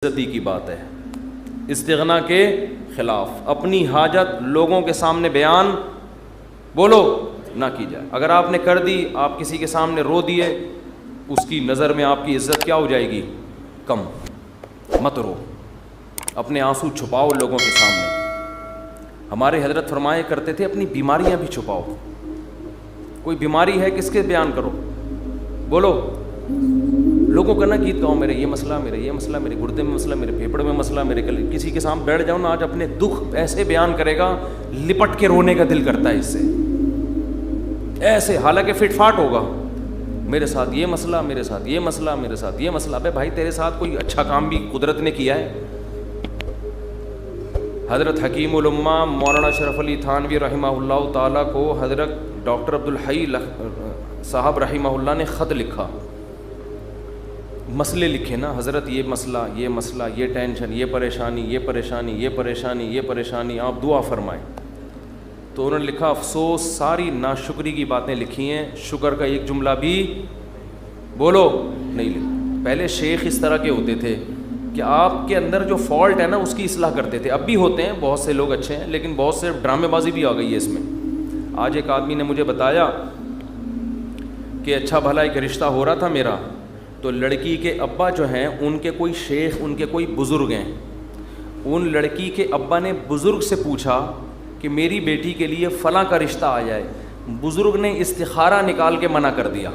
عزتی کی بات ہے، استغنا کے خلاف اپنی حاجت لوگوں کے سامنے بیان بولو نہ کی جائے۔ اگر آپ نے کر دی، آپ کسی کے سامنے رو دیے، اس کی نظر میں آپ کی عزت کیا ہو جائے گی؟ کم۔ مت رو، اپنے آنسو چھپاؤ لوگوں کے سامنے۔ ہمارے حضرت فرمایا کرتے تھے اپنی بیماریاں بھی چھپاؤ۔ کوئی بیماری ہے کس کے بیان کرو، بولو۔ لوگوں کا نا گیت گاؤں، میرے یہ مسئلہ، میرے یہ مسئلہ، میرے گردے میں مسئلہ، میرے پھیپڑ میں مسئلہ، میرے کسی کے سامنے بیٹھ جاؤ نا، آج اپنے دکھ ایسے بیان کرے گا لپٹ کے رونے کا دل کرتا ہے اس سے، ایسے، حالانکہ فٹ فاٹ ہوگا، میرے ساتھ یہ مسئلہ، میرے ساتھ یہ مسئلہ، میرے ساتھ یہ مسئلہ۔ ابے بھائی تیرے ساتھ کوئی اچھا کام بھی قدرت نے کیا ہے؟ حضرت حکیم الامہ مولانا اشرف علی تھانوی رحمہ اللہ تعالیٰ کو حضرت ڈاکٹر عبدالحی صاحب رحمہ اللہ نے خط لکھا، مسئلے لکھے نا، حضرت یہ مسئلہ، یہ ٹینشن، یہ پریشانی، یہ پریشانی، یہ پریشانی، یہ پریشانی، آپ دعا فرمائیں۔ تو انہوں نے لکھا، افسوس ساری ناشکری کی باتیں لکھی ہیں، شکر کا ایک جملہ بھی بولو نہیں لکھا۔ پہلے شیخ اس طرح کے ہوتے تھے کہ آپ کے اندر جو فالٹ ہے نا اس کی اصلاح کرتے تھے، اب بھی ہوتے ہیں، بہت سے لوگ اچھے ہیں، لیکن بہت سے ڈرامے بازی بھی آ گئی ہے اس میں۔ آج ایک آدمی نے مجھے بتایا کہ اچھا بھلا ایک رشتہ ہو رہا تھا میرا، تو لڑکی کے ابا جو ہیں ان کے کوئی شیخ، ان کے کوئی بزرگ ہیں، ان لڑکی کے ابا نے بزرگ سے پوچھا کہ میری بیٹی کے لیے فلاں کا رشتہ آ جائے، بزرگ نے استخارہ نکال کے منع کر دیا۔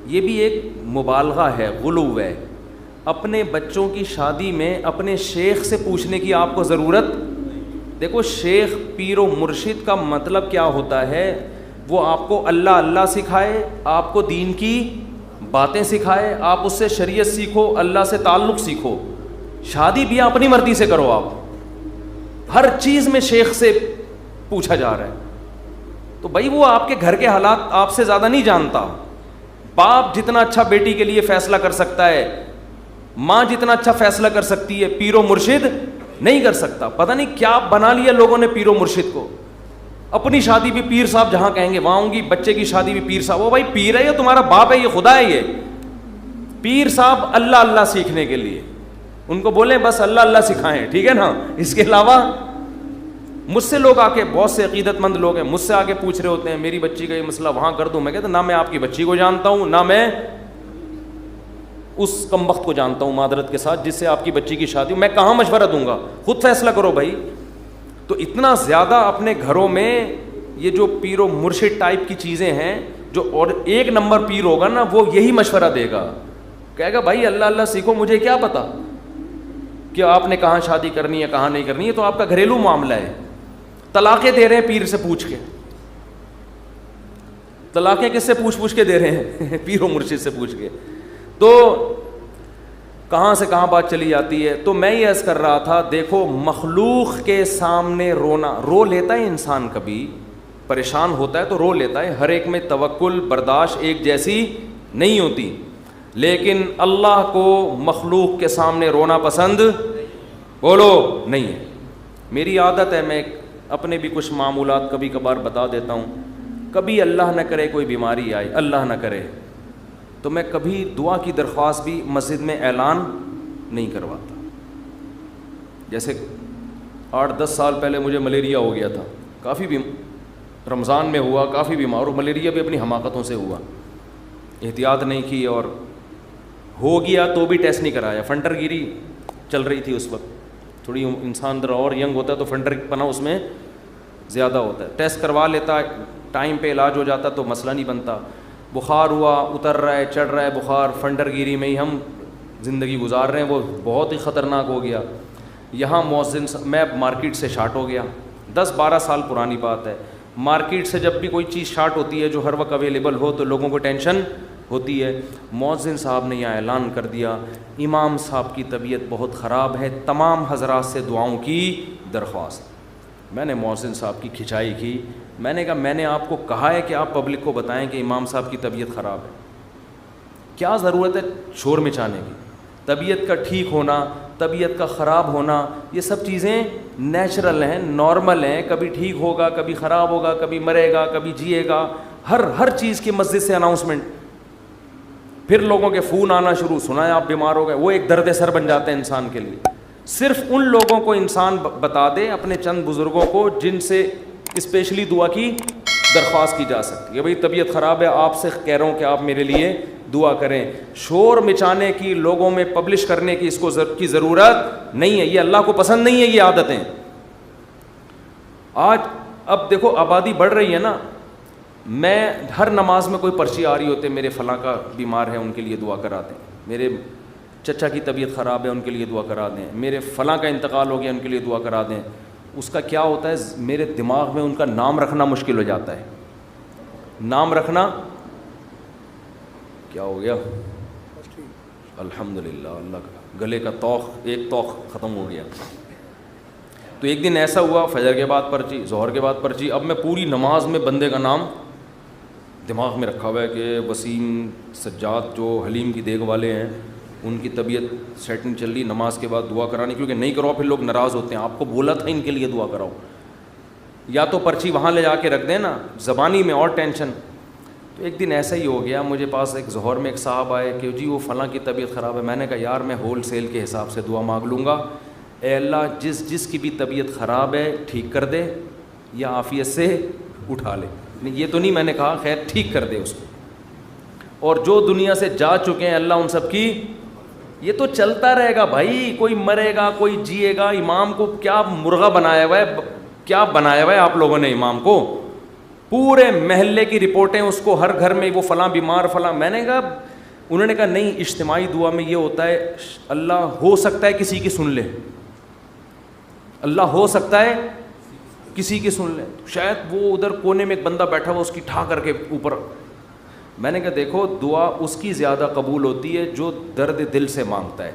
یہ بھی ایک مبالغہ ہے، غلو ہے۔ اپنے بچوں کی شادی میں اپنے شیخ سے پوچھنے کی آپ کو ضرورت؟ دیکھو، شیخ پیر و مرشد کا مطلب کیا ہوتا ہے؟ وہ آپ کو اللہ اللہ سکھائے، آپ کو دین کی باتیں سکھائے، آپ اس سے شریعت سیکھو، اللہ سے تعلق سیکھو۔ شادی بھی اپنی مرضی سے کرو، آپ ہر چیز میں شیخ سے پوچھا جا رہا ہے، تو بھائی وہ آپ کے گھر کے حالات آپ سے زیادہ نہیں جانتا۔ باپ جتنا اچھا بیٹی کے لیے فیصلہ کر سکتا ہے، ماں جتنا اچھا فیصلہ کر سکتی ہے، پیر و مرشد نہیں کر سکتا۔ پتہ نہیں کیا بنا لیا لوگوں نے پیر و مرشد کو، اپنی شادی بھی پیر صاحب جہاں کہیں گے وہاں ہوں گی، بچے کی شادی بھی پیر صاحب۔ وہ بھائی پیر ہے، یہ تمہارا باپ ہے، یہ خدا ہے؟ یہ پیر صاحب اللہ اللہ سیکھنے کے لیے، ان کو بولیں بس اللہ اللہ سکھائیں، ٹھیک ہے نا؟ اس کے علاوہ مجھ سے لوگ آ کے، بہت سے عقیدت مند لوگ ہیں، مجھ سے آ کے پوچھ رہے ہوتے ہیں میری بچی کا یہ مسئلہ وہاں کر دوں۔ میں کہتا نہ میں آپ کی بچی کو جانتا ہوں، نہ میں اس کمبخت کو جانتا ہوں، معذرت کے ساتھ، جس سے آپ کی بچی کی شادی، میں کہاں مشورہ دوں گا؟ خود فیصلہ کرو بھائی۔ تو اتنا زیادہ اپنے گھروں میں یہ جو پیر و مرشد ٹائپ کی چیزیں ہیں، جو اور ایک نمبر پیر ہوگا نا وہ یہی مشورہ دے گا، کہے گا بھائی اللہ اللہ سیکھو، مجھے کیا پتا کہ آپ نے کہاں شادی کرنی ہے کہاں نہیں کرنی ہے، تو آپ کا گھریلو معاملہ ہے۔ طلاقیں دے رہے ہیں پیر سے پوچھ کے، طلاقیں کس سے پوچھ کے دے رہے ہیں؟ پیر و مرشد سے پوچھ کے۔ تو کہاں سے کہاں بات چلی جاتی ہے۔ تو میں یہ عرض کر رہا تھا، دیکھو مخلوق کے سامنے رونا، رو لیتا ہے انسان، کبھی پریشان ہوتا ہے تو رو لیتا ہے، ہر ایک میں توکل برداشت ایک جیسی نہیں ہوتی، لیکن اللہ کو مخلوق کے سامنے رونا پسند بولو نہیں ہے۔ میری عادت ہے، میں اپنے بھی کچھ معمولات کبھی کبھار بتا دیتا ہوں۔ کبھی اللہ نہ کرے کوئی بیماری آئے، اللہ نہ کرے، تو میں کبھی دعا کی درخواست بھی مسجد میں اعلان نہیں کرواتا۔ جیسے 8-10 سال پہلے مجھے ملیریا ہو گیا تھا، کافی رمضان میں ہوا، کافی بیمار، اور ملیریا بھی اپنی حماقتوں سے ہوا، احتیاط نہیں کی، اور ہو گیا تو بھی ٹیسٹ نہیں کرایا۔ فنٹر گیری چل رہی تھی اس وقت، تھوڑی انسان اندر اور ینگ ہوتا ہے تو فنٹر پنا اس میں زیادہ ہوتا ہے، ٹیسٹ کروا لیتا، ٹائم پہ علاج ہو جاتا تو مسئلہ نہیں بنتا۔ بخار ہوا، اتر رہا ہے، چڑھ رہا ہے بخار، فنٹر گیری میں ہی ہم زندگی گزار رہے ہیں، وہ بہت ہی خطرناک ہو گیا۔ یہاں مؤذن، میں مارکیٹ سے شارٹ ہو گیا، 10-12 سال پرانی بات ہے۔ مارکیٹ سے جب بھی کوئی چیز شارٹ ہوتی ہے جو ہر وقت اویلیبل ہو تو لوگوں کو ٹینشن ہوتی ہے۔ مؤذن صاحب نے یہاں اعلان کر دیا، امام صاحب کی طبیعت بہت خراب ہے، تمام حضرات سے دعاؤں کی درخواست۔ میں نے مؤذن صاحب کی کھچائی کی، میں نے کہا میں نے آپ کو کہا ہے کہ آپ پبلک کو بتائیں کہ امام صاحب کی طبیعت خراب ہے، کیا ضرورت ہے شور مچانے کی؟ طبیعت کا ٹھیک ہونا، طبیعت کا خراب ہونا، یہ سب چیزیں نیچرل ہیں، نارمل ہیں، کبھی ٹھیک ہوگا، کبھی خراب ہوگا، کبھی مرے گا، کبھی جیے گا، ہر چیز کی مسجد سے اناؤنسمنٹ۔ پھر لوگوں کے فون آنا شروع, سنا ہے آپ بیمار ہو گئے, وہ ایک درد سر بن جاتے ہیں انسان کے لیے. صرف ان لوگوں کو انسان بتا دے, اپنے چند بزرگوں کو جن سے اسپیشلی دعا کی درخواست کی جا سکتی ہے. بھائی طبیعت خراب ہے, آپ سے کہہ رہا ہوں کہ آپ میرے لیے دعا کریں. شور مچانے کی, لوگوں میں پبلش کرنے کی اس کو کی ضرورت نہیں ہے, یہ اللہ کو پسند نہیں ہے یہ عادتیں. آج اب دیکھو آبادی بڑھ رہی ہے نا, میں ہر نماز میں کوئی پرچی آ رہی ہوتے میرے فلاں کا بیمار ہے ان کے لیے دعا کرا دیں, میرے چچا کی طبیعت خراب ہے ان کے لیے دعا کرا دیں, میرے فلاں کا انتقال ہو گیا ان کے لیے دعا کرا دیں. اس کا کیا ہوتا ہے, میرے دماغ میں ان کا نام رکھنا مشکل ہو جاتا ہے. نام رکھنا کیا ہو گیا, الحمدللہ اللہ کا گلے کا توق, ایک توق ختم ہو گیا. تو ایک دن ایسا ہوا, فجر کے بعد پرچی, ظہر کے بعد پرچی, اب میں پوری نماز میں بندے کا نام دماغ میں رکھا ہوا ہے کہ وسیم سجاد جو حلیم کی دیگ والے ہیں ان کی طبیعت سیٹنگ چل رہی, نماز کے بعد دعا کرانی, کیونکہ نہیں کراؤ پھر لوگ ناراض ہوتے ہیں, آپ کو بولا تھا ان کے لیے دعا کراؤ. یا تو پرچی وہاں لے جا کے رکھ دیں نا, زبانی میں اور ٹینشن. تو ایک دن ایسا ہی ہو گیا, مجھے پاس ایک ظہر میں ایک صاحب آئے کہ جی وہ فلاں کی طبیعت خراب ہے. میں نے کہا یار میں ہول سیل کے حساب سے دعا مانگ لوں گا, اے اللہ جس کی بھی طبیعت خراب ہے ٹھیک کر دے یا عافیت سے اٹھا لے. یہ تو نہیں میں نے کہا, خیر ٹھیک کر دے اس کو, اور جو دنیا سے جا چکے ہیں اللہ ان سب کی, یہ تو چلتا رہے گا بھائی, کوئی مرے گا کوئی جیے گا. امام کو کیا مرغا بنایا ہوا ہے, کیا بنایا ہوا ہے آپ لوگوں نے امام کو, پورے محلے کی رپورٹیں اس کو, ہر گھر میں وہ فلاں بیمار فلاں. میں نے کہا, انہوں نے کہا نہیں, اجتماعی دعا میں یہ ہوتا ہے اللہ ہو سکتا ہے کسی کی سن لے, اللہ ہو سکتا ہے کسی کی سن لے. شاید وہ ادھر کونے میں ایک بندہ بیٹھا ہوا اس کی ٹھا کر کے اوپر. میں نے کہا دیکھو دعا اس کی زیادہ قبول ہوتی ہے جو درد دل سے مانگتا ہے,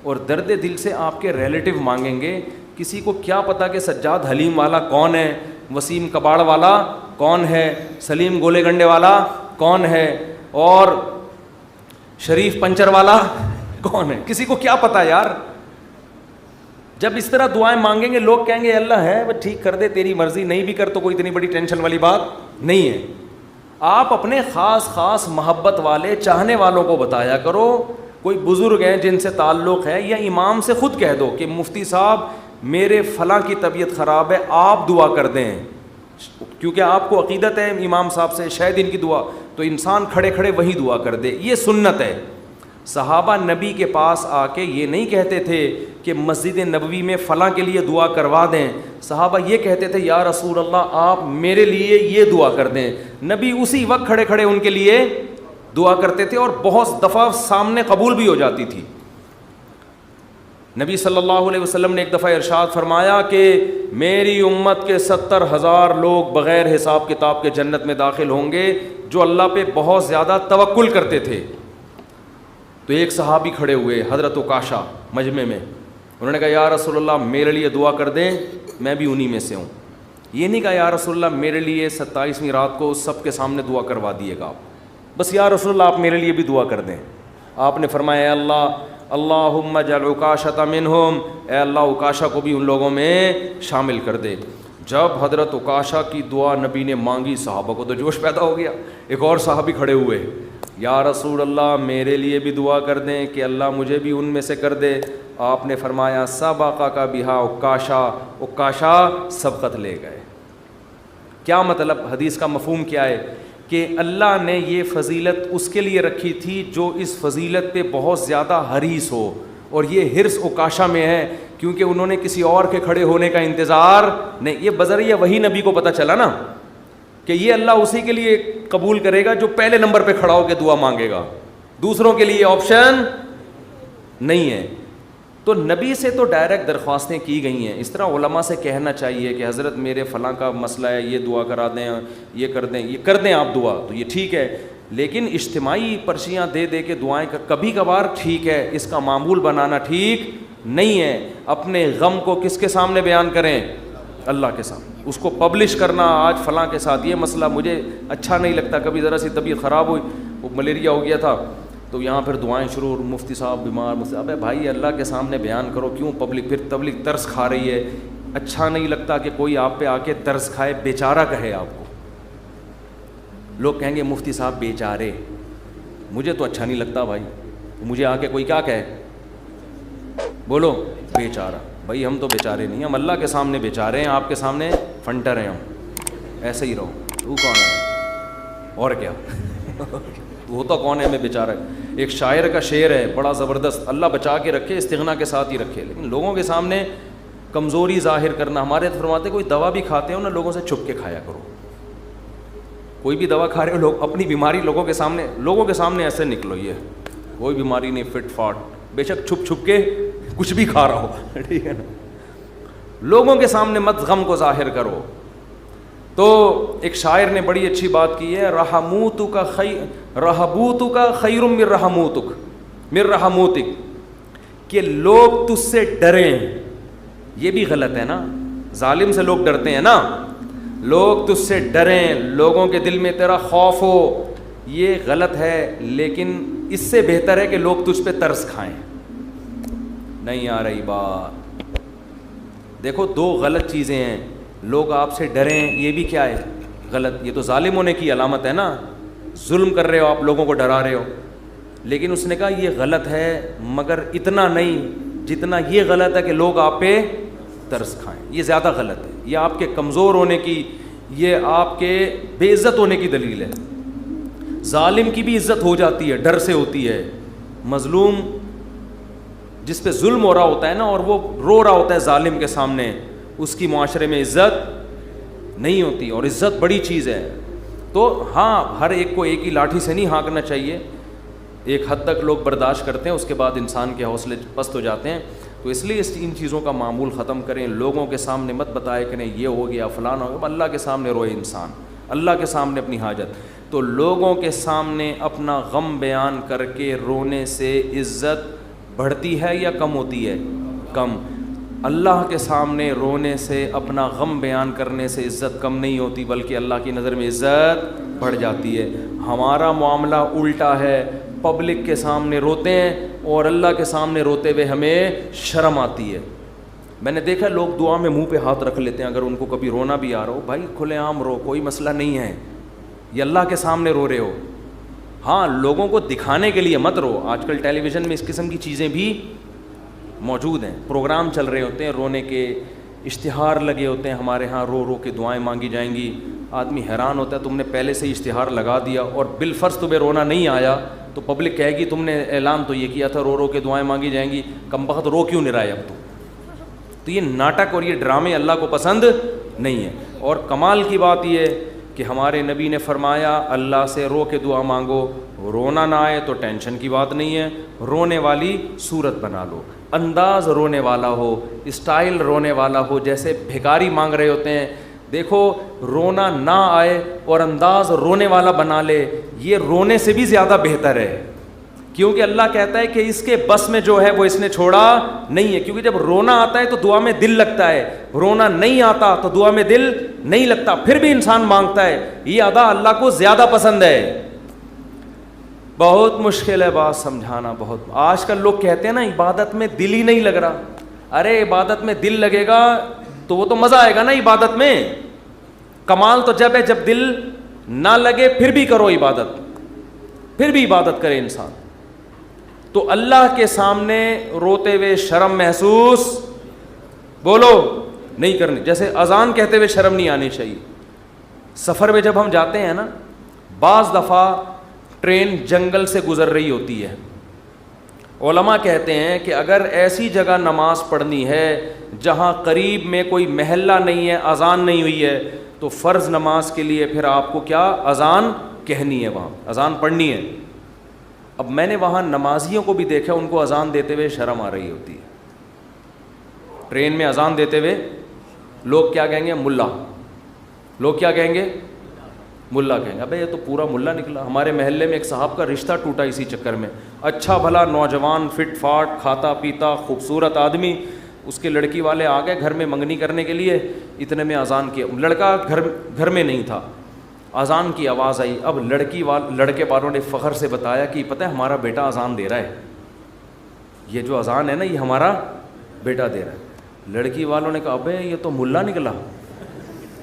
اور درد دل سے آپ کے ریلیٹیو مانگیں گے. کسی کو کیا پتا کہ سجاد حلیم والا کون ہے, وسیم کباڑ والا کون ہے, سلیم گولے گنڈے والا کون ہے, اور شریف پنچر والا کون ہے, کسی کو کیا پتا یار. جب اس طرح دعائیں مانگیں گے لوگ کہیں گے اللہ ہے وہ ٹھیک کر دے, تیری مرضی, نہیں بھی کر تو کوئی اتنی بڑی ٹینشن والی بات نہیں ہے. آپ اپنے خاص محبت والے چاہنے والوں کو بتایا کرو. کوئی بزرگ ہیں جن سے تعلق ہے, یا امام سے خود کہہ دو کہ مفتی صاحب میرے فلاں کی طبیعت خراب ہے آپ دعا کر دیں, کیونکہ آپ کو عقیدت ہے امام صاحب سے شاید ان کی دعا, تو انسان کھڑے کھڑے وہی دعا کر دے. یہ سنت ہے. صحابہ نبی کے پاس آ کے یہ نہیں کہتے تھے کہ مسجد نبوی میں فلاں کے لیے دعا کروا دیں. صحابہ یہ کہتے تھے یا رسول اللہ آپ میرے لیے یہ دعا کر دیں. نبی اسی وقت کھڑے کھڑے ان کے لیے دعا کرتے تھے, اور بہت دفعہ سامنے قبول بھی ہو جاتی تھی. نبی صلی اللہ علیہ وسلم نے ایک دفعہ ارشاد فرمایا کہ میری امت کے 70,000 لوگ بغیر حساب کتاب کے جنت میں داخل ہوں گے جو اللہ پہ بہت زیادہ توکل کرتے تھے. تو ایک صحابی کھڑے ہوئے حضرت عکاشہ مجمع میں, انہوں نے کہا یا رسول اللہ میرے لیے دعا کر دیں, میں بھی انہی میں سے ہوں. یہ نہیں کہا یا رسول اللہ میرے لیے 27ویں رات کو سب کے سامنے دعا کروا دیے گا آپ, بس یا رسول اللہ آپ میرے لیے بھی دعا کر دیں. آپ نے فرمایا اے اللہ اللہم اجعل عکاشۃ منہم, اے اللہ عکاشہ کو بھی ان لوگوں میں شامل کر دے. جب حضرت عکاشہ کی دعا نبی نے مانگی صحابہ کو تو جوش پیدا ہو گیا. ایک اور صحابی کھڑے ہوئے, یا رسول اللہ میرے لیے بھی دعا کر دیں کہ اللہ مجھے بھی ان میں سے کر دے. آپ نے فرمایا سبقہ کا بہا عکاشہ, عکاشہ سبقت لے گئے. کیا مطلب, حدیث کا مفہوم کیا ہے کہ اللہ نے یہ فضیلت اس کے لیے رکھی تھی جو اس فضیلت پہ بہت زیادہ حریص ہو, اور یہ حرص عکاشہ میں ہے کیونکہ انہوں نے کسی اور کے کھڑے ہونے کا انتظار نہیں. یہ بذریعہ وہی نبی کو پتہ چلا نا کہ یہ اللہ اسی کے لیے قبول کرے گا جو پہلے نمبر پہ کھڑا ہو کے دعا مانگے گا, دوسروں کے لیے آپشن نہیں ہے. تو نبی سے تو ڈائریکٹ درخواستیں کی گئی ہیں. اس طرح علماء سے کہنا چاہیے کہ حضرت میرے فلاں کا مسئلہ ہے, یہ دعا کرا دیں, یہ کر دیں آپ دعا, تو یہ ٹھیک ہے. لیکن اجتماعی پرچیاں دے دے کے دعائیں کبھی کبھار ٹھیک ہے, اس کا معمول بنانا ٹھیک نہیں ہے. اپنے غم کو کس کے سامنے بیان کریں, اللہ کے سامنے. اس کو پبلش کرنا آج فلاں کے ساتھ یہ مسئلہ مجھے اچھا نہیں لگتا, کبھی ذرا سی طبیعت خراب ہوئی, وہ ملیریا ہو گیا تھا تو یہاں پھر دعائیں شروع, مفتی صاحب بیمار, ابے بھائی اللہ کے سامنے بیان کرو, کیوں پبلک, پھر تبلیغ ترس کھا رہی ہے. اچھا نہیں لگتا کہ کوئی آپ پہ آ کے ترس کھائے, بیچارہ کہے آپ کو. لوگ کہیں گے مفتی صاحب بیچارے, مجھے تو اچھا نہیں لگتا بھائی, مجھے آ کے کوئی کیا کہے, بولو بیچارہ. بھائی ہم تو بیچارے نہیں, ہم اللہ کے سامنے بیچارے ہیں, آپ کے سامنے فنٹر ہیں ہم, ایسے ہی رہو. تو کون ہے اور کیا ہوتا کون ہے ہمیں بیچارہ. ایک شاعر کا شعر ہے بڑا زبردست, اللہ بچا کے رکھے, استغنا کے ساتھ ہی رکھے, لیکن لوگوں کے سامنے کمزوری ظاہر کرنا. ہمارے فرماتے کوئی دوا بھی کھاتے ہو نا, لوگوں سے چھپ کے کھایا کرو. کوئی بھی دوا کھا رہے ہو, لوگ اپنی بیماری لوگوں کے سامنے ایسے نکلو, یہ کوئی بیماری نہیں, فٹ فاٹ, بے شک چھپ چھپ کے کچھ بھی کھا رہا ہو, ٹھیک ہے نا. لوگوں کے سامنے مت غم کو ظاہر کرو. تو ایک شاعر نے بڑی اچھی بات کی ہے, رہبوتک خیر من رحموتک, کہ لوگ تجھ سے ڈریں. یہ بھی غلط ہے نا, ظالم سے لوگ ڈرتے ہیں نا, لوگ تجھ سے ڈریں, لوگوں کے دل میں تیرا خوف ہو, یہ غلط ہے. لیکن اس سے بہتر ہے کہ لوگ تجھ پہ ترس کھائیں. نہیں آ رہی بات. دیکھو دو غلط چیزیں ہیں, لوگ آپ سے ڈریں, یہ بھی کیا ہے, غلط. یہ تو ظالم ہونے کی علامت ہے نا, ظلم کر رہے ہو آپ, لوگوں کو ڈرا رہے ہو. لیکن اس نے کہا یہ غلط ہے, مگر اتنا نہیں جتنا یہ غلط ہے کہ لوگ آپ پہ ترس کھائیں. یہ زیادہ غلط ہے, یہ آپ کے کمزور ہونے کی, یہ آپ کے بے عزت ہونے کی دلیل ہے. ظالم کی بھی عزت ہو جاتی ہے, ڈر سے ہوتی ہے. مظلوم جس پہ ظلم ہو رہا ہوتا ہے نا, اور وہ رو رہا ہوتا ہے ظالم کے سامنے, اس کی معاشرے میں عزت نہیں ہوتی. اور عزت بڑی چیز ہے. تو ہاں, ہر ایک کو ایک ہی لاٹھی سے نہیں ہانکنا چاہیے, ایک حد تک لوگ برداشت کرتے ہیں, اس کے بعد انسان کے حوصلے پست ہو جاتے ہیں. تو اس لیے ان چیزوں کا معمول ختم کریں. لوگوں کے سامنے مت بتائے کریں یہ ہو گیا فلانا ہو گیا. اللہ کے سامنے روئے انسان, اللہ کے سامنے اپنی حاجت. تو لوگوں کے سامنے اپنا غم بیان کر کے رونے سے عزت بڑھتی ہے یا کم ہوتی ہے؟ کم. اللہ کے سامنے رونے سے, اپنا غم بیان کرنے سے عزت کم نہیں ہوتی, بلکہ اللہ کی نظر میں عزت بڑھ جاتی ہے. ہمارا معاملہ الٹا ہے, پبلک کے سامنے روتے ہیں اور اللہ کے سامنے روتے ہوئے ہمیں شرم آتی ہے. میں نے دیکھا لوگ دعا میں منہ پہ ہاتھ رکھ لیتے ہیں اگر ان کو کبھی رونا بھی آ رہا ہو. بھائی کھلے عام رو, کوئی مسئلہ نہیں ہے, یہ اللہ کے سامنے رو رہے ہو. ہاں لوگوں کو دکھانے کے لیے مت رو. آج کل ٹیلی ویژن میں اس قسم کی چیزیں بھی موجود ہیں, پروگرام چل رہے ہوتے ہیں رونے کے, اشتہار لگے ہوتے ہیں ہمارے ہاں, رو رو کے دعائیں مانگی جائیں گی. آدمی حیران ہوتا ہے, تم نے پہلے سے ہی اشتہار لگا دیا اور بالفرض تمہیں رونا نہیں آیا تو پبلک کہے گی تم نے اعلان تو یہ کیا تھا رو رو کے دعائیں مانگی جائیں گی, کم بخت رو کیوں نہیں رہا ہے اب تو یہ ناٹک اور یہ ڈرامے اللہ کو پسند نہیں ہے. اور کمال کی بات یہ کہ ہمارے نبی نے فرمایا اللہ سے رو کے دعا مانگو, رونا نہ آئے تو ٹینشن کی بات نہیں ہے, رونے والی صورت بنا لو, انداز رونے والا ہو, اسٹائل رونے والا ہو, جیسے بھکاری مانگ رہے ہوتے ہیں. دیکھو رونا نہ آئے اور انداز رونے والا بنا لے, یہ رونے سے بھی زیادہ بہتر ہے, کیونکہ اللہ کہتا ہے کہ اس کے بس میں جو ہے وہ اس نے چھوڑا نہیں ہے. کیونکہ جب رونا آتا ہے تو دعا میں دل لگتا ہے, رونا نہیں آتا تو دعا میں دل نہیں لگتا, پھر بھی انسان مانگتا ہے. یہ ادا اللہ کو زیادہ پسند ہے. بہت مشکل ہے بات سمجھانا, بہت. آج کل لوگ کہتے ہیں نا عبادت میں دل ہی نہیں لگ رہا. ارے عبادت میں دل لگے گا تو وہ تو مزہ آئے گا نا عبادت میں. کمال تو جب ہے جب دل نہ لگے پھر بھی کرو عبادت, پھر بھی عبادت کرے انسان. تو اللہ کے سامنے روتے ہوئے شرم محسوس, بولو, نہیں کرنی. جیسے اذان کہتے ہوئے شرم نہیں آنی چاہیے. سفر میں جب ہم جاتے ہیں نا, بعض دفعہ ٹرین جنگل سے گزر رہی ہوتی ہے. علماء کہتے ہیں کہ اگر ایسی جگہ نماز پڑھنی ہے جہاں قریب میں کوئی محلہ نہیں ہے, اذان نہیں ہوئی ہے, تو فرض نماز کے لیے پھر آپ کو کیا اذان کہنی ہے, وہاں اذان پڑھنی ہے. اب میں نے وہاں نمازیوں کو بھی دیکھا, ان کو اذان دیتے ہوئے شرم آ رہی ہوتی ہے. ٹرین میں اذان دیتے ہوئے لوگ کیا کہیں گے, ملا. لوگ کیا کہیں گے, ملا کہیں گے. ابے یہ تو پورا ملا نکلا. ہمارے محلے میں ایک صاحب کا رشتہ ٹوٹا اسی چکر میں. اچھا بھلا نوجوان, فٹ فاٹ, کھاتا پیتا, خوبصورت آدمی. اس کے لڑکی والے آ گئے گھر میں منگنی کرنے کے لیے, اتنے میں اذان کیا. لڑکا گھر میں نہیں تھا, اذان کی آواز آئی. اب لڑکے والوں نے فخر سے بتایا کہ پتہ ہے ہمارا بیٹا اذان دے رہا ہے, یہ جو اذان ہے نا یہ ہمارا بیٹا دے رہا ہے. لڑکی والوں نے کہا ابے یہ تو ملا نکلا.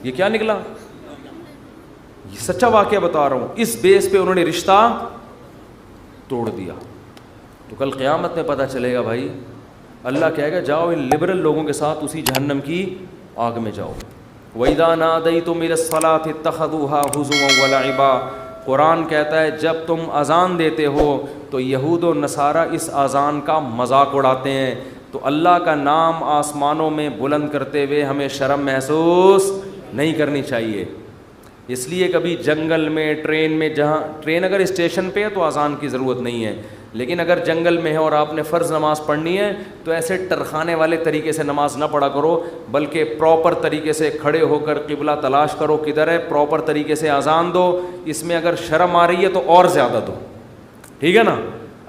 یہ کیا نکلا؟ یہ سچا واقعہ بتا رہا ہوں. اس بیس پہ انہوں نے رشتہ توڑ دیا. تو کل قیامت میں پتہ چلے گا بھائی, اللہ کہے گا جاؤ ان لبرل لوگوں کے ساتھ اسی جہنم کی آگ میں جاؤ. وَإِذَا نَادَيْتُمْ إِلَى الصَّلَاةِ اتَّخَذُوهَا هُزُوًا وَلَعِبًا. قرآن کہتا ہے جب تم اذان دیتے ہو تو یہود و نصارہ اس اذان کا مذاق اڑاتے ہیں. تو اللہ کا نام آسمانوں میں بلند کرتے ہوئے ہمیں شرم محسوس نہیں کرنی چاہیے. اس لیے کبھی جنگل میں, ٹرین میں, جہاں ٹرین اگر اسٹیشن پہ ہے تو اذان کی ضرورت نہیں ہے, لیکن اگر جنگل میں ہے اور آپ نے فرض نماز پڑھنی ہے تو ایسے ٹرخانے والے طریقے سے نماز نہ پڑھا کرو, بلکہ پراپر طریقے سے کھڑے ہو کر قبلہ تلاش کرو کدھر ہے, پراپر طریقے سے اذان دو. اس میں اگر شرم آ رہی ہے تو اور زیادہ دو, ٹھیک ہے نا.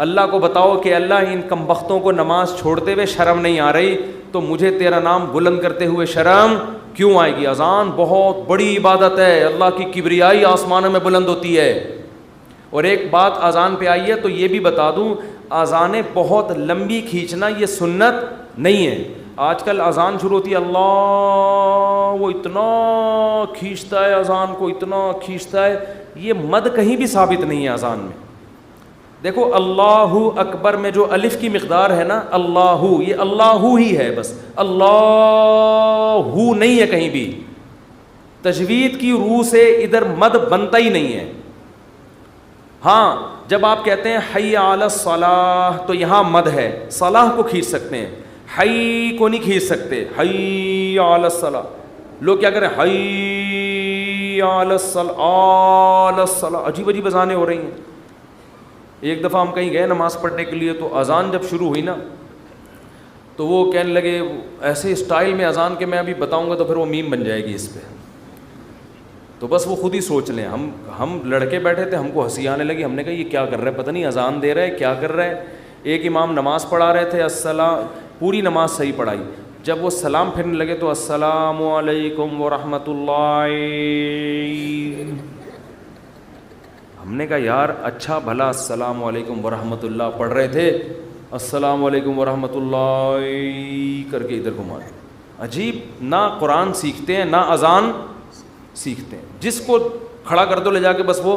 اللہ کو بتاؤ کہ اللہ ان کمبختوں کو نماز چھوڑتے ہوئے شرم نہیں آ رہی, تو مجھے تیرا نام بلند کرتے ہوئے شرم کیوں آئے گی. اذان بہت بڑی عبادت ہے, اللہ کی کبریائی آسمانوں میں بلند ہوتی ہے. اور ایک بات اذان پہ آئی ہے تو یہ بھی بتا دوں, اذانیں بہت لمبی کھینچنا یہ سنت نہیں ہے. آج کل اذان شروع ہوتی ہے, اللہ وہ اتنا کھینچتا ہے اذان کو, اتنا کھینچتا ہے, یہ مد کہیں بھی ثابت نہیں ہے اذان میں. دیکھو اللہ اکبر میں جو الف کی مقدار ہے نا, اللہ یہ اللہ ہی ہے بس, اللہ نہیں ہے کہیں بھی. تجوید کی روح سے ادھر مد بنتا ہی نہیں ہے. ہاں جب آپ کہتے ہیں حی علی الصلاح تو یہاں مد ہے, صلاح کو کھینچ سکتے ہیں, حی کو نہیں کھینچ سکتے. حی علی الصلاح, لوگ کیا کریں حی علی الصلاح, عجیب عجیب اذانیں ہو رہی ہیں. ایک دفعہ ہم کہیں گئے نماز پڑھنے کے لیے, تو اذان جب شروع ہوئی نا تو وہ کہنے لگے ایسے اسٹائل میں اذان کے, میں ابھی بتاؤں گا تو پھر وہ میم بن جائے گی اس پہ, تو بس وہ خود ہی سوچ لیں. ہم لڑکے بیٹھے تھے, ہم کو ہنسی آنے لگی. ہم نے کہا یہ کیا کر رہا ہے, پتہ نہیں اذان دے رہا ہے کیا کر رہا ہے. ایک امام نماز پڑھا رہے تھے, السلام, پوری نماز صحیح پڑھائی. جب وہ سلام پھرنے لگے تو السلام علیکم ورحمۃ اللہ. ہم نے کہا یار اچھا بھلا السلام علیکم ورحمۃ اللہ پڑھ رہے تھے, السلام علیکم ورحمۃ اللہ کر کے ادھر گھما. عجیب, نہ قرآن سیکھتے ہیں نہ اذان سیکھتے ہیں. جس کو کھڑا کر دو لے جا کے بس وہ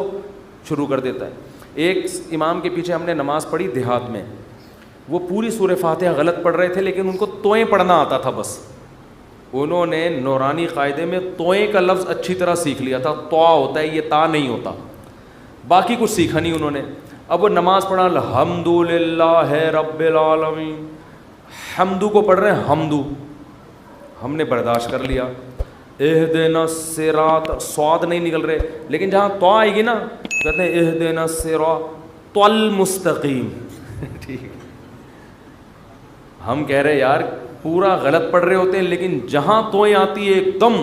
شروع کر دیتا ہے. ایک امام کے پیچھے ہم نے نماز پڑھی دیہات میں, وہ پوری سورہ فاتحہ غلط پڑھ رہے تھے لیکن ان کو توئیں پڑھنا آتا تھا. بس انہوں نے نورانی قاعدے میں توئیں کا لفظ اچھی طرح سیکھ لیا تھا. طا ہوتا ہے, یہ تا نہیں ہوتا. باقی کچھ سیکھا نہیں انہوں نے. اب وہ نماز پڑھا الحمد للہ رب العالمین, حمدو کو پڑھ رہے ہیں حمدو. ہم نے برداشت کر لیا. اہدنا الصراط, سواد نہیں نکل رہے, لیکن جہاں تو آئے گی نا کہتے ہیں اہدنا الصراط المستقیم. ٹھیک, ہم کہہ رہے یار پورا غلط پڑھ رہے ہوتے ہیں, لیکن جہاں توئیں آتی ہے ایک دم,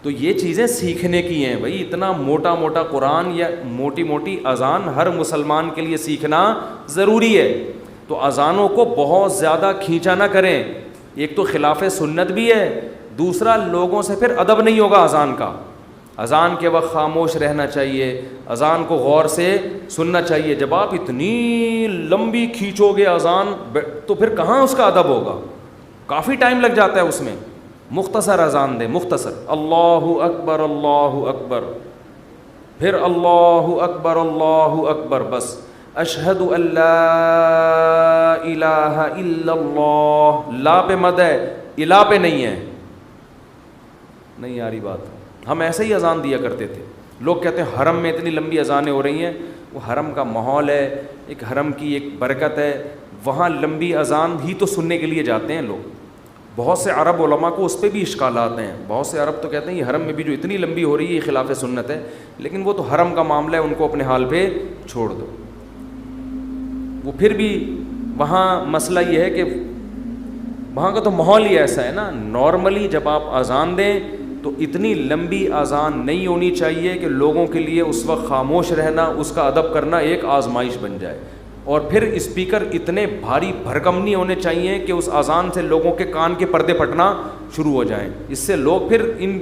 تو یہ چیزیں سیکھنے کی ہیں بھائی. اتنا موٹا موٹا قرآن یا موٹی موٹی اذان ہر مسلمان کے لیے سیکھنا ضروری ہے. تو اذانوں کو بہت زیادہ کھینچا نہ کریں. ایک تو خلاف سنت بھی ہے, دوسرا لوگوں سے پھر ادب نہیں ہوگا اذان کا. اذان کے وقت خاموش رہنا چاہیے, اذان کو غور سے سننا چاہیے. جب آپ اتنی لمبی کھینچو گے اذان تو پھر کہاں اس کا ادب ہوگا, کافی ٹائم لگ جاتا ہے اس میں. مختصر اذان دے, مختصر, اللہ اکبر, پھر اللہ اکبر, بس اشہد ان لا الہ الا اللہ. لا پہ مد ہے, الہ پہ نہیں ہے. نہیں آ رہی بات. ہم ایسے ہی اذان دیا کرتے تھے. لوگ کہتے ہیں حرم میں اتنی لمبی اذانیں ہو رہی ہیں. وہ حرم کا ماحول ہے, ایک حرم کی ایک برکت ہے, وہاں لمبی اذان ہی تو سننے کے لیے جاتے ہیں لوگ. بہت سے عرب علماء کو اس پہ بھی اشکالات ہیں. بہت سے عرب تو کہتے ہیں یہ حرم میں بھی جو اتنی لمبی ہو رہی ہے یہ خلاف سنت ہے, لیکن وہ تو حرم کا معاملہ ہے, ان کو اپنے حال پہ چھوڑ دو. وہ پھر بھی وہاں مسئلہ یہ ہے کہ وہاں کا تو ماحول ہی ایسا ہے نا. نارملی جب آپ اذان دیں تو اتنی لمبی اذان نہیں ہونی چاہیے کہ لوگوں کے لیے اس وقت خاموش رہنا, اس کا ادب کرنا ایک آزمائش بن جائے. اور پھر اسپیکر اتنے بھاری بھرکم نہیں ہونے چاہیے کہ اس اذان سے لوگوں کے کان کے پردے پھٹنا شروع ہو جائیں. اس سے لوگ پھر ان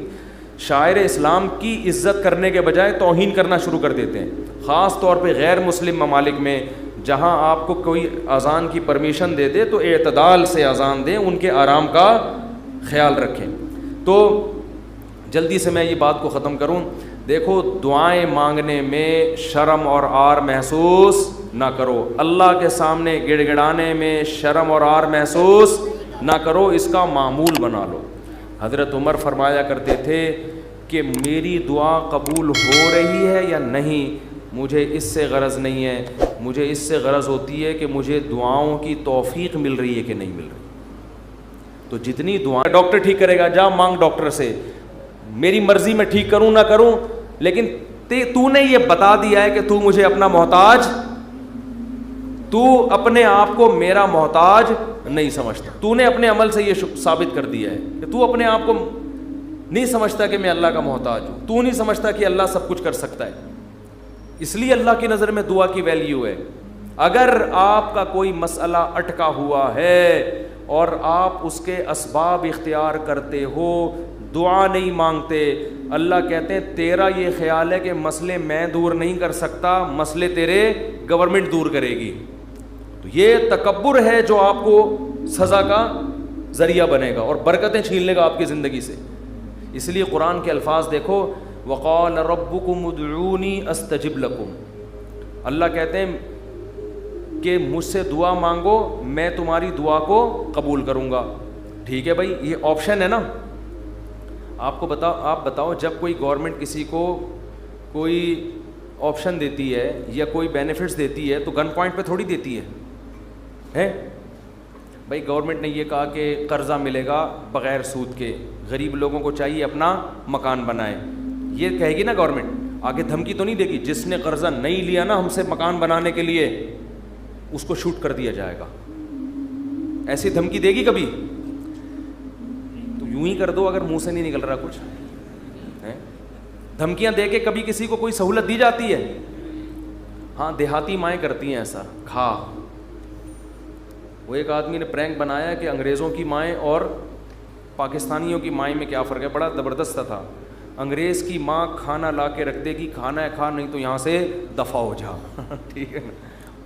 شاعر اسلام کی عزت کرنے کے بجائے توہین کرنا شروع کر دیتے ہیں. خاص طور پہ غیر مسلم ممالک میں جہاں آپ کو کوئی اذان کی پرمیشن دے دے تو اعتدال سے اذان دیں, ان کے آرام کا خیال رکھیں. تو جلدی سے میں یہ بات کو ختم کروں. دیکھو دعائیں مانگنے میں شرم اور عار محسوس نہ کرو. اللہ کے سامنے گڑ گڑانے میں شرم اور عار محسوس نہ کرو, اس کا معمول بنا لو. حضرت عمر فرمایا کرتے تھے کہ میری دعا قبول ہو رہی ہے یا نہیں مجھے اس سے غرض نہیں ہے, مجھے اس سے غرض ہوتی ہے کہ مجھے دعاؤں کی توفیق مل رہی ہے کہ نہیں مل رہی. تو جتنی دعائیں, ڈاکٹر ٹھیک کرے گا, جا مانگ ڈاکٹر سے, میری مرضی میں ٹھیک کروں نہ کروں, لیکن تو نے یہ بتا دیا ہے کہ تو مجھے اپنا محتاج, تو اپنے آپ کو میرا محتاج نہیں سمجھتا. تو نے اپنے عمل سے یہ ثابت کر دیا ہے کہ تو اپنے آپ کو نہیں سمجھتا کہ میں اللہ کا محتاج ہوں, تو نہیں سمجھتا کہ اللہ سب کچھ کر سکتا ہے. اس لیے اللہ کی نظر میں دعا کی ویلیو ہے. اگر آپ کا کوئی مسئلہ اٹکا ہوا ہے اور آپ اس کے اسباب اختیار کرتے ہو, دعا نہیں مانگتے, اللہ کہتے ہیں تیرا یہ خیال ہے کہ مسئلے میں دور نہیں کر سکتا, مسئلے تیرے گورنمنٹ دور کرے گی. تو یہ تکبر ہے جو آپ کو سزا کا ذریعہ بنے گا اور برکتیں چھین لے گا آپ کی زندگی سے. اس لیے قرآن کے الفاظ دیکھو, وقال ربکم ادعونی استجب لکم. اللہ کہتے ہیں کہ مجھ سے دعا مانگو میں تمہاری دعا کو قبول کروں گا. ٹھیک ہے بھائی, یہ آپشن ہے نا. آپ بتاؤ جب کوئی گورنمنٹ کسی کو کوئی آپشن دیتی ہے یا کوئی بینیفٹس دیتی ہے تو گن پوائنٹ پہ تھوڑی دیتی ہے. بھائی گورنمنٹ نے یہ کہا کہ قرضہ ملے گا بغیر سود کے, غریب لوگوں کو چاہیے اپنا مکان بنائے, یہ کہے گی نا گورنمنٹ. آگے دھمکی تو نہیں دے گی جس نے قرضہ نہیں لیا نا ہم سے مکان بنانے کے لیے اس کو شوٹ کر دیا جائے گا, ایسی دھمکی دے گی کبھی؟ تو یوں ہی کر دو اگر منہ سے نہیں نکل رہا کچھ. دھمکیاں دے کے کبھی کسی کو کوئی سہولت دی جاتی ہے؟ ہاں دیہاتی مائیں کرتی ہیں ایسا. کھا, وہ ایک آدمی نے پرینک بنایا کہ انگریزوں کی مائیں اور پاکستانیوں کی مائیں میں کیا فرق ہے, بڑا زبردست تھا. انگریز کی ماں کھانا لا کے رکھ دے گی, کھانا ہے کھا, نہیں تو یہاں سے دفع ہو جا. ٹھیک ہے نا.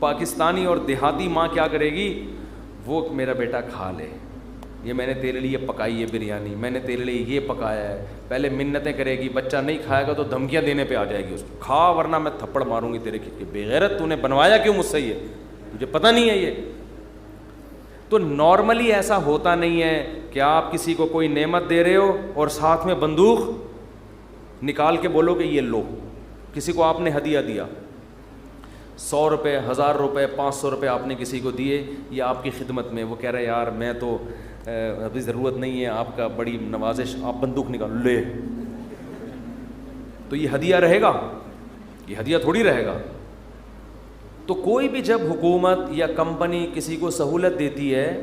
پاکستانی اور دیہاتی ماں کیا کرے گی, وہ میرا بیٹا کھا لے, یہ میں نے تیرے لیے پکائی ہے بریانی, میں نے تیرے لیے یہ پکایا ہے. پہلے منتیں کرے گی, بچہ نہیں کھائے گا تو دھمکیاں دینے پہ آ جائے گی اس کو, کھا ورنہ میں تھپڑ ماروں گی تیرے کے. بغیرت تو نے بنوایا کیوں مجھ سے, یہ تجھے پتہ نہیں ہے یہ. تو نارملی ایسا ہوتا نہیں ہے کہ آپ کسی کو کوئی نعمت دے رہے ہو اور ساتھ میں بندوق نکال کے بولو کہ یہ لو. کسی کو آپ نے ہدیہ دیا, 100 روپے, 1000 روپے, 500 روپے آپ نے کسی کو دیے یا آپ کی خدمت میں, وہ کہہ رہے یار میں تو ابھی ضرورت نہیں ہے آپ کا, بڑی نوازش, آپ بندوق نکال لے, تو یہ ہدیہ رہے گا؟ یہ ہدیہ تھوڑی رہے گا. تو کوئی بھی جب حکومت یا کمپنی کسی کو سہولت دیتی ہے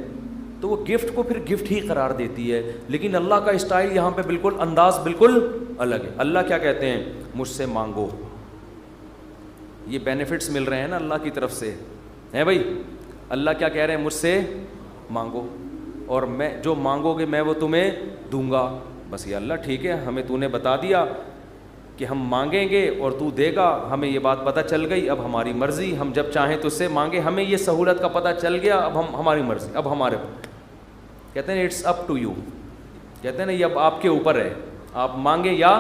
تو وہ گفٹ کو پھر گفٹ ہی قرار دیتی ہے. لیکن اللہ کا اسٹائل یہاں پہ بالکل انداز بالکل الگ ہے. اللہ کیا کہتے ہیں, مجھ سے مانگو. یہ بینیفٹس مل رہے ہیں نا اللہ کی طرف سے, ہیں بھائی. اللہ کیا کہہ رہے ہیں, مجھ سے مانگو اور میں جو مانگو گے میں وہ تمہیں دوں گا. بس یہ اللہ ٹھیک ہے, ہمیں تو نے بتا دیا کہ ہم مانگیں گے اور تو دے گا, ہمیں یہ بات پتہ چل گئی, اب ہماری مرضی, ہم جب چاہیں تو اس سے مانگیں, ہمیں یہ سہولت کا پتہ چل گیا, اب ہماری مرضی, اب ہمارے. کہتے ہیں اٹس اپ ٹو یو, کہتے ہیں نا یہ اب آپ کے اوپر ہے, آپ مانگیں یا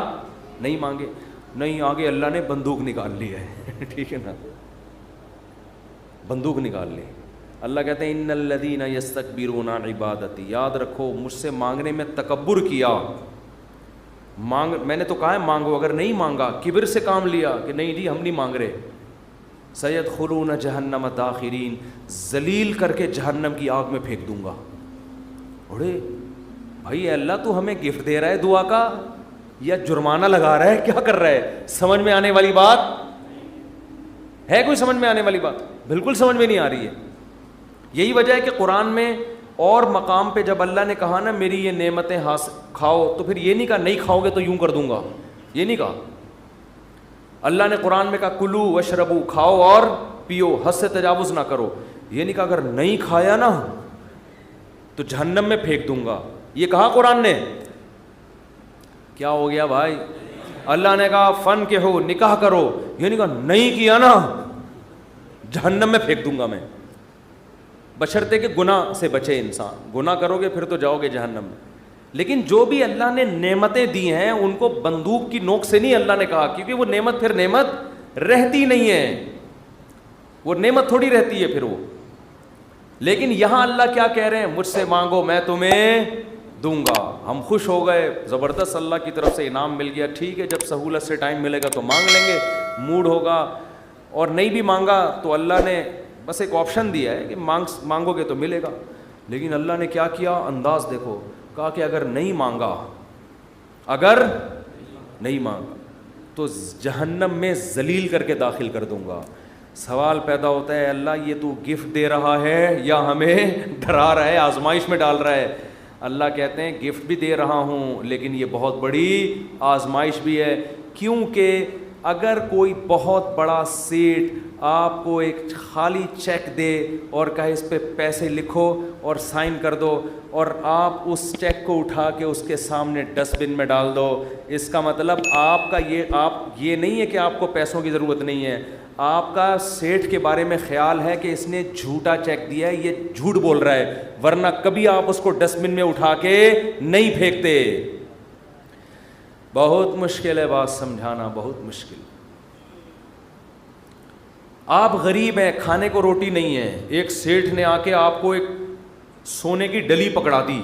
نہیں مانگیں. نہیں, آگے اللہ نے بندوق نکال لی ہے. ٹھیک ہے نا, بندوق نکال لی. اللہ کہتے ہیں ان الذین یستکبرون عن عبادتی, یاد رکھو مجھ سے مانگنے میں تکبر کیا. میں نے تو کہا ہے مانگو, اگر نہیں مانگا کبر سے کام لیا کہ نہیں جی ہم نہیں مانگ رہے, سیدخلون جہنم داخرین, ذلیل کر کے جہنم کی آگ میں پھینک دوں گا. اڑے بھائی اللہ تو ہمیں گفٹ دے رہا ہے دعا کا یا جرمانہ لگا رہا ہے, کیا کر رہا ہے؟ سمجھ میں آنے والی بات ہے, کوئی سمجھ میں آنے والی بات بالکل سمجھ میں نہیں آ رہی ہے. یہی وجہ ہے کہ قرآن میں اور مقام پہ جب اللہ نے کہا نا میری یہ نعمتیں کھاؤ, تو پھر یہ نہیں کہا نہیں کھاؤ گے تو یوں کر دوں گا, یہ نہیں کہا. اللہ نے قرآن میں کہا کلو وشربو, کھاؤ اور پیو, حد سے تجاوز نہ کرو. یہ نہیں کہا اگر نہیں کھایا نا تو جہنم میں پھینک دوں گا, یہ کہا قرآن نے. کیا ہو گیا بھائی, اللہ نے کہا فن کے ہو نکاح کرو, یہ نہیں کہا نہیں کیا نا جہنم میں پھینک دوں گا میں. بشرطے کہ گناہ سے بچے انسان, گناہ کرو گے پھر تو جاؤ گے جہنم میں. لیکن جو بھی اللہ نے نعمتیں دی ہیں ان کو بندوق کی نوک سے نہیں اللہ نے کہا, کیونکہ وہ نعمت پھر نعمت رہتی نہیں ہے. وہ نعمت تھوڑی رہتی ہے پھر وہ. لیکن یہاں اللہ کیا کہہ رہے ہیں, مجھ سے مانگو میں تمہیں دوں گا. ہم خوش ہو گئے, زبردست, اللہ کی طرف سے انعام مل گیا, ٹھیک ہے جب سہولت سے ٹائم ملے گا تو مانگ لیں گے, موڈ ہوگا. اور نہیں بھی مانگا تو اللہ نے بس ایک آپشن دیا ہے کہ مانگو گے تو ملے گا. لیکن اللہ نے کیا کیا, انداز دیکھو, کہا کہ اگر نہیں مانگا تو جہنم میں ذلیل کر کے داخل کر دوں گا. سوال پیدا ہوتا ہے, اللہ یہ تو گفٹ دے رہا ہے یا ہمیں ڈرا رہا ہے, آزمائش میں ڈال رہا ہے؟ اللہ کہتے ہیں گفٹ بھی دے رہا ہوں لیکن یہ بہت بڑی آزمائش بھی ہے. کیونکہ اگر کوئی بہت بڑا سیٹ آپ کو ایک خالی چیک دے اور کہے اس پہ پیسے لکھو اور سائن کر دو, اور آپ اس چیک کو اٹھا کے اس کے سامنے ڈسٹ بن میں ڈال دو, اس کا مطلب آپ یہ نہیں ہے کہ آپ کو پیسوں کی ضرورت نہیں ہے, آپ کا سیٹ کے بارے میں خیال ہے کہ اس نے جھوٹا چیک دیا ہے, یہ جھوٹ بول رہا ہے, ورنہ کبھی آپ اس کو ڈسٹ بن میں اٹھا کے نہیں پھینکتے. بہت مشکل ہے بات سمجھانا, بہت مشکل. آپ غریب ہیں, کھانے کو روٹی نہیں ہے, ایک سیٹھ نے آ کے آپ کو ایک سونے کی ڈلی پکڑا دی,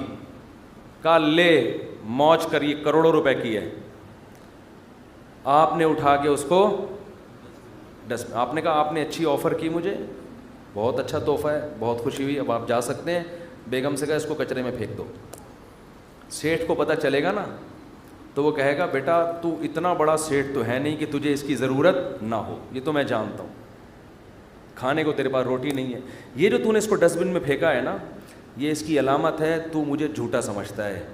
کہا لے موج کر, یہ کروڑوں روپے کی ہے. آپ نے اٹھا کے اس کو آپ نے کہا آپ نے اچھی آفر کی مجھے, بہت اچھا تحفہ ہے, بہت خوشی ہوئی, اب آپ جا سکتے ہیں. بیگم سے کہا اس کو کچرے میں پھینک دو. سیٹھ کو پتہ چلے گا نا تو وہ کہے گا بیٹا تو اتنا بڑا سیٹ تو ہے نہیں کہ تجھے اس کی ضرورت نہ ہو, یہ تو میں جانتا ہوں, کھانے کو تیرے پاس روٹی نہیں ہے, یہ جو تو نے اس کو ڈسٹ بن میں پھینکا ہے نا, یہ اس کی علامت ہے تو مجھے جھوٹا سمجھتا ہے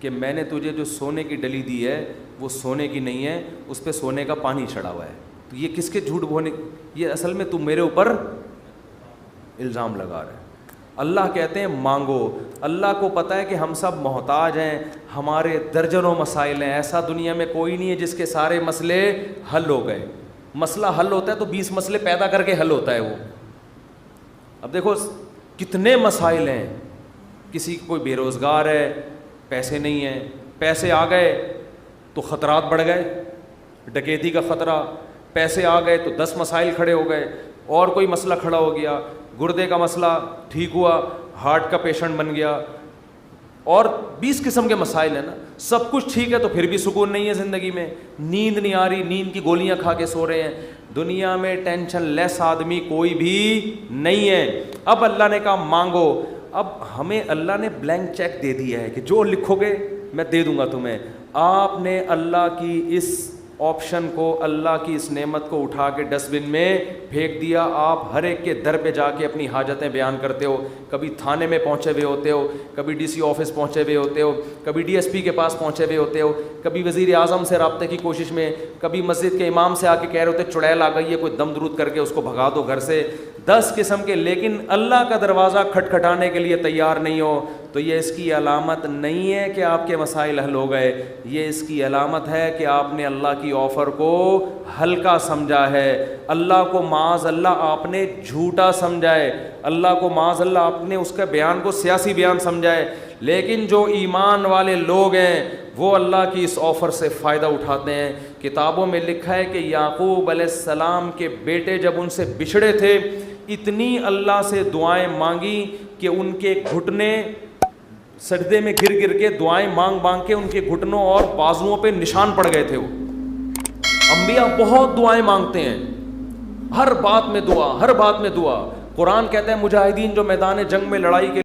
کہ میں نے تجھے جو سونے کی ڈلی دی ہے وہ سونے کی نہیں ہے, اس پہ سونے کا پانی چڑھا ہوا ہے. تو یہ کس کے جھوٹ بولنے, یہ اصل میں تم میرے اوپر الزام لگا رہا ہے. اللہ کہتے ہیں مانگو. اللہ کو پتہ ہے کہ ہم سب محتاج ہیں, ہمارے درجنوں مسائل ہیں, ایسا دنیا میں کوئی نہیں ہے جس کے سارے مسئلے حل ہو گئے. مسئلہ حل ہوتا ہے تو 20 مسئلے پیدا کر کے حل ہوتا ہے وہ. اب دیکھو کتنے مسائل ہیں, کسی کوئی بے روزگار ہے, پیسے نہیں ہیں, پیسے آ گئے تو خطرات بڑھ گئے, ڈکیتی کا خطرہ, پیسے آ گئے تو 10 مسائل کھڑے ہو گئے, اور کوئی مسئلہ کھڑا ہو گیا, گردے کا مسئلہ ٹھیک ہوا, ہارٹ کا پیشنٹ بن گیا, اور 20 قسم کے مسائل ہیں نا. سب کچھ ٹھیک ہے تو پھر بھی سکون نہیں ہے زندگی میں, نیند نہیں آ رہی, نیند کی گولیاں کھا کے سو رہے ہیں. دنیا میں ٹینشن لیس آدمی کوئی بھی نہیں ہے. اب اللہ نے کہا مانگو. اب ہمیں اللہ نے بلینک چیک دے دیا ہے کہ جو لکھو گے میں دے دوں گا تمہیں. آپ نے اللہ کی اس آپشن کو, اللہ کی اس نعمت کو اٹھا کے ڈسٹ بن میں پھینک دیا. آپ ہر ایک کے در پہ جا کے اپنی حاجتیں بیان کرتے ہو, کبھی تھانے میں پہنچے ہوئے ہوتے ہو, کبھی ڈی سی آفس پہنچے ہوئے ہوتے ہو, کبھی ڈی ایس پی کے پاس پہنچے ہوئے ہوتے ہو, کبھی وزیر اعظم سے رابطے کی کوشش میں, کبھی مسجد کے امام سے آ کے کہہ رہے ہوتے چڑیل آ گئی ہے, کوئی دم درود کر کے اس کو بھگا دو گھر سے, 10 قسم کے. لیکن اللہ کا دروازہ کھٹکھٹانے کے لیے تیار نہیں ہو تو یہ اس کی علامت نہیں ہے کہ آپ کے مسائل حل ہو گئے, یہ اس کی علامت ہے کہ آپ نے اللہ کی آفر کو ہلکا سمجھا ہے, اللہ کو معاذ اللہ آپ نے جھوٹا سمجھا ہے, اللہ کو معاذ اللہ آپ نے اس کا بیان کو سیاسی بیان سمجھا ہے. لیکن جو ایمان والے لوگ ہیں وہ اللہ کی اس آفر سے فائدہ اٹھاتے ہیں. کتابوں میں لکھا ہے کہ یعقوب علیہ السلام کے بیٹے جب ان سے بچھڑے تھے, اتنی اللہ سے دعائیں مانگی کہ ان کے گھٹنے سجدے میں گر گر کے دعائیں مانگ مانگ کے ان کے گھٹنوں اور بازوؤں پہ نشان پڑ گئے تھے. وہ انبیاء بہت دعائیں مانگتے ہیں, ہر بات میں دعا, ہر بات میں دعا. قرآن کہتا ہے مجاہدین جو میدان جنگ میں لڑائی کے